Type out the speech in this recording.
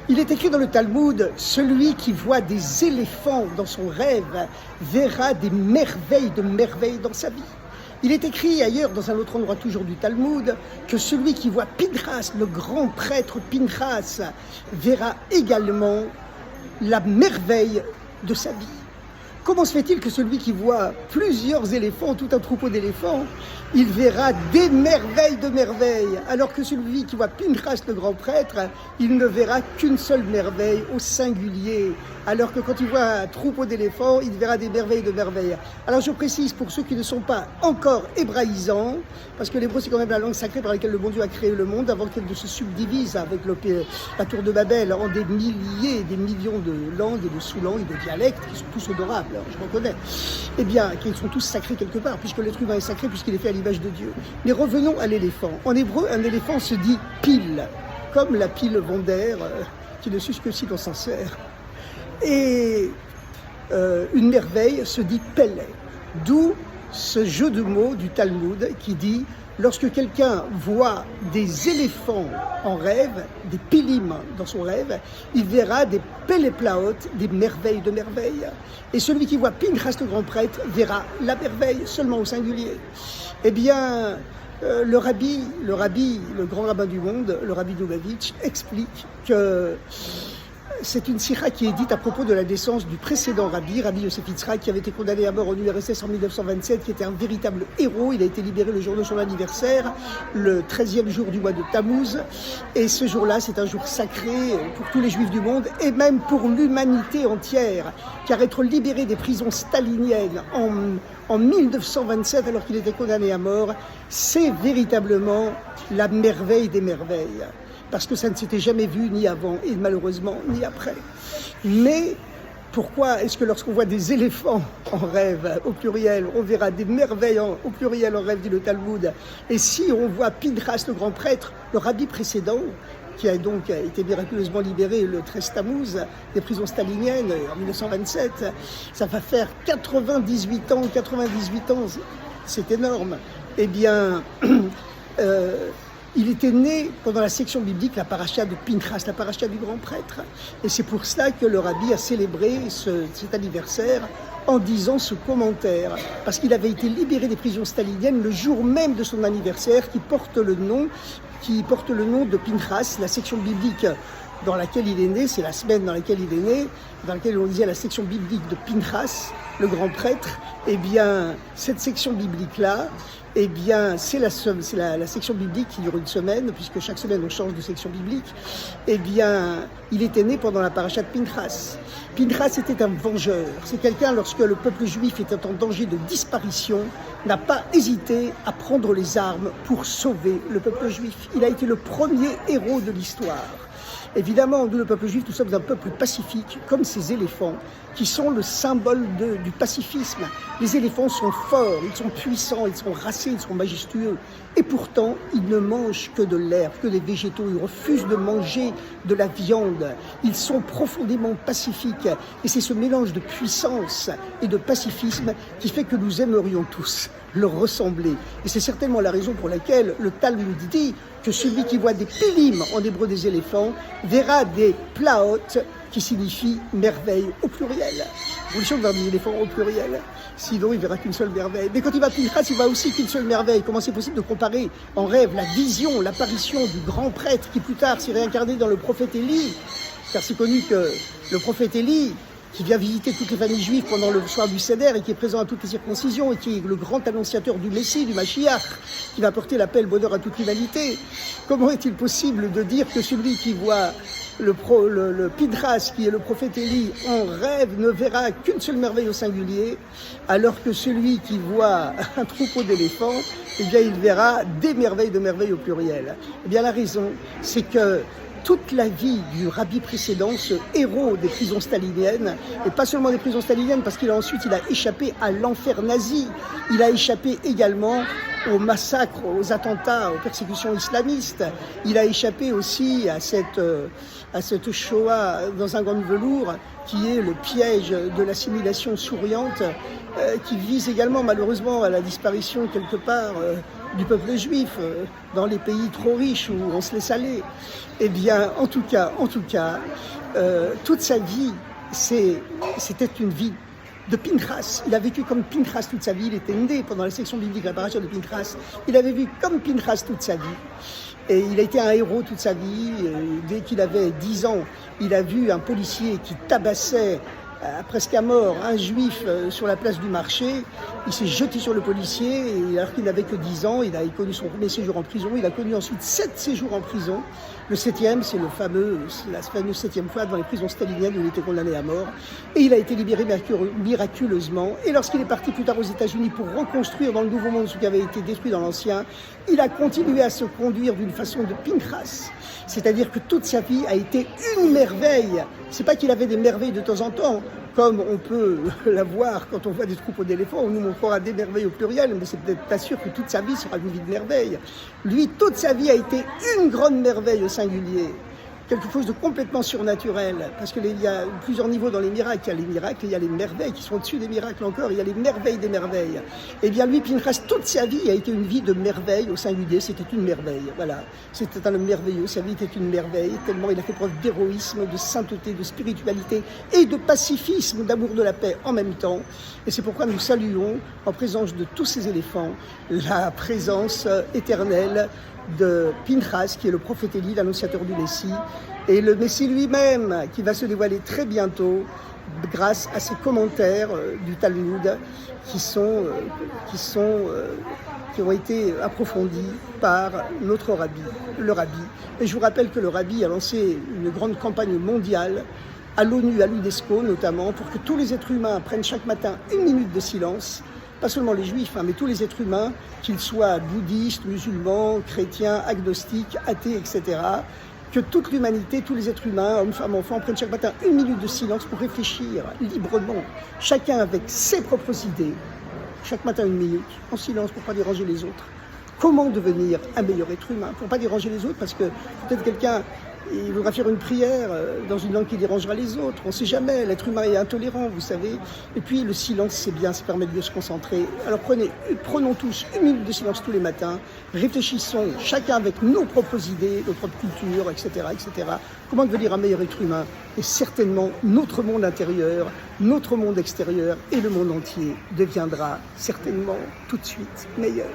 Il est écrit dans le Talmud, celui qui voit des éléphants dans son rêve verra des merveilles de merveilles dans sa vie. Il est écrit ailleurs, dans un autre endroit toujours du Talmud, que celui qui voit Pinchas, le grand prêtre Pinchas, verra également la merveille de sa vie. Comment se fait-il que celui qui voit plusieurs éléphants, tout un troupeau d'éléphants, il verra des merveilles de merveilles, alors que celui qui voit Pinchas, le grand prêtre, il ne verra qu'une seule merveille au singulier, alors que quand il voit un troupeau d'éléphants, il verra des merveilles de merveilles. Alors je précise pour ceux qui ne sont pas encore hébraïsants, parce que l'hébreu c'est quand même la langue sacrée par laquelle le bon Dieu a créé le monde, avant qu'elle ne se subdivise avec la tour de Babel en des milliers, des millions de langues et de sous-langues et de dialectes qui sont tous adorables, je reconnais. Eh bien, qu'ils sont tous sacrés quelque part, puisque l'être humain est sacré, puisqu'il est fait à l'image de Dieu. Mais revenons à l'éléphant. En hébreu, un éléphant se dit pile, comme la pile Vondaire, qui ne s'use que si l'on s'en sert. Et une merveille se dit pele, d'où ce jeu de mots du Talmud qui dit lorsque quelqu'un voit des éléphants en rêve, des pilim dans son rêve, il verra des péléplaot, des merveilles de merveilles. Et celui qui voit Pinchas le grand prêtre verra la merveille seulement au singulier. Eh bien, le grand rabbin du monde, le rabbi Lubavitch, explique que c'est une sikha qui est dite à propos de la naissance du précédent rabbi Yosef Yitzhak, qui avait été condamné à mort en URSS en 1927, qui était un véritable héros. Il a été libéré le jour de son anniversaire, le 13e jour du mois de Tammuz. Et ce jour-là, c'est un jour sacré pour tous les juifs du monde, et même pour l'humanité entière, car être libéré des prisons staliniennes en 1927, alors qu'il était condamné à mort, c'est véritablement la merveille des merveilles. Parce que ça ne s'était jamais vu ni avant et malheureusement ni après. Mais pourquoi est-ce que lorsqu'on voit des éléphants en rêve au pluriel, on verra des merveilles au pluriel en rêve, dit le Talmud, et si on voit Pinchas le grand prêtre, le rabbi précédent, qui a donc été miraculeusement libéré le 13 Tammuz des prisons staliniennes en 1927, ça va faire 98 ans, c'est énorme. Eh bien, il était né pendant la section biblique, la paracha de Pinchas, la paracha du grand prêtre. Et c'est pour cela que le rabbi a célébré cet anniversaire en disant ce commentaire. Parce qu'il avait été libéré des prisons staliniennes le jour même de son anniversaire qui porte le nom de Pinchas, la section biblique dans laquelle il est né, c'est la semaine dans laquelle il est né, dans laquelle on disait la section biblique de Pinchas, le grand prêtre. Eh bien, cette section biblique-là, eh bien, c'est la section biblique qui dure une semaine, puisque chaque semaine on change de section biblique. Eh bien, il était né pendant la paracha de Pinchas. Pinchas était un vengeur. C'est quelqu'un, lorsque le peuple juif était en danger de disparition, n'a pas hésité à prendre les armes pour sauver le peuple juif. Il a été le premier héros de l'histoire. Évidemment, nous, le peuple juif, nous sommes un peuple pacifique, comme ces éléphants, qui sont le symbole du pacifisme. Les éléphants sont forts, ils sont puissants, ils sont racés, ils sont majestueux. Et pourtant, ils ne mangent que de l'herbe, que des végétaux. Ils refusent de manger de la viande. Ils sont profondément pacifiques. Et c'est ce mélange de puissance et de pacifisme qui fait que nous aimerions tous leur ressembler. Et c'est certainement la raison pour laquelle le Talmud dit que celui qui voit des pilim, en hébreu des éléphants, verra des plaot, qui signifie merveille au pluriel. Vous de voir des éléphants au pluriel, sinon il verra qu'une seule merveille. Mais quand il va à Pinchas, il voit aussi qu'une seule merveille. Comment c'est possible de comparer en rêve la vision, l'apparition du grand prêtre qui plus tard s'est réincarné dans le prophète Élie, car c'est connu que le prophète Élie, qui vient visiter toutes les familles juives pendant le soir du Seder et qui est présent à toutes les circoncisions et qui est le grand annonciateur du Messie, du Mashiach, qui va porter la paix et le bonheur à toute l'humanité. Comment est-il possible de dire que celui qui voit le Pinchas, qui est le prophète Élie, en rêve, ne verra qu'une seule merveille au singulier, alors que celui qui voit un troupeau d'éléphants, eh bien, il verra des merveilles de merveilles au pluriel. Eh bien, la raison, c'est que toute la vie du rabbi précédent, ce héros des prisons staliniennes, et pas seulement des prisons staliniennes, parce qu'il a échappé à l'enfer nazi, il a échappé également aux massacres, aux attentats, aux persécutions islamistes, il a échappé aussi à cette Shoah dans un gant de velours, qui est le piège de l'assimilation souriante, qui vise également malheureusement à la disparition quelque part du peuple juif dans les pays trop riches où on se laisse aller. Eh bien, en tout cas, toute sa vie, c'était une vie de Pinchas. Il a vécu comme Pinchas toute sa vie. Il était né pendant la section biblique, la paracha de Pinchas. Il avait vécu comme Pinchas toute sa vie. Et il a été un héros toute sa vie. Dès qu'il avait 10 ans, il a vu un policier qui tabassait presque à mort un juif sur la place du marché. Il s'est jeté sur le policier et alors qu'il n'avait que 10 ans, il a connu son premier séjour en prison. Il a connu ensuite 7 séjours en prison. Le 7e, c'est la fameuse 7e fois dans les prisons staliniennes où il était condamné à mort. Et il a été libéré miraculeusement. Et lorsqu'il est parti plus tard aux États-Unis pour reconstruire dans le Nouveau Monde ce qui avait été détruit dans l'Ancien, il a continué à se conduire d'une façon de Pinchas. C'est-à-dire que toute sa vie a été une merveille. C'est pas qu'il avait des merveilles de temps en temps, comme on peut la voir quand on voit des troupeaux d'éléphants, on nous montrera des merveilles au pluriel, mais c'est peut-être pas sûr que toute sa vie sera une vie de merveille. Lui, toute sa vie a été une grande merveille au singulier. Quelque chose de complètement surnaturel, parce qu'il y a plusieurs niveaux dans les miracles. Il y a les miracles, il y a les merveilles qui sont au-dessus des miracles encore, il y a les merveilles des merveilles. Eh bien lui, Pinchas, toute sa vie a été une vie de merveille au singulier, c'était une merveille, voilà. C'était un homme merveilleux, sa vie était une merveille, tellement il a fait preuve d'héroïsme, de sainteté, de spiritualité et de pacifisme, d'amour de la paix en même temps. Et c'est pourquoi nous saluons, en présence de tous ces éléphants, la présence éternelle de Pinchas, qui est le prophète Élie, l'annonciateur du Messie, et le Messie lui-même, qui va se dévoiler très bientôt, grâce à ses commentaires du Talmud, qui ont été approfondis par notre rabbi, le rabbi. Et je vous rappelle que le rabbi a lancé une grande campagne mondiale, à l'ONU, à l'UNESCO notamment, pour que tous les êtres humains prennent chaque matin 1 minute de silence, pas seulement les juifs, mais tous les êtres humains, qu'ils soient bouddhistes, musulmans, chrétiens, agnostiques, athées, etc., que toute l'humanité, tous les êtres humains, hommes, femmes, enfants, prennent chaque matin 1 minute de silence pour réfléchir librement, chacun avec ses propres idées, chaque matin 1 minute, en silence pour ne pas déranger les autres. Comment devenir un meilleur être humain? Pour ne pas déranger les autres, parce que peut-être quelqu'un il voudra faire une prière dans une langue qui dérangera les autres. On ne sait jamais, l'être humain est intolérant, vous savez. Et puis le silence, c'est bien, ça permet de mieux se concentrer. Alors prenons tous 1 minute de silence tous les matins, réfléchissons chacun avec nos propres idées, nos propres cultures, etc., etc. Comment devenir un meilleur être humain? Et certainement, notre monde intérieur, notre monde extérieur et le monde entier deviendra certainement tout de suite meilleur.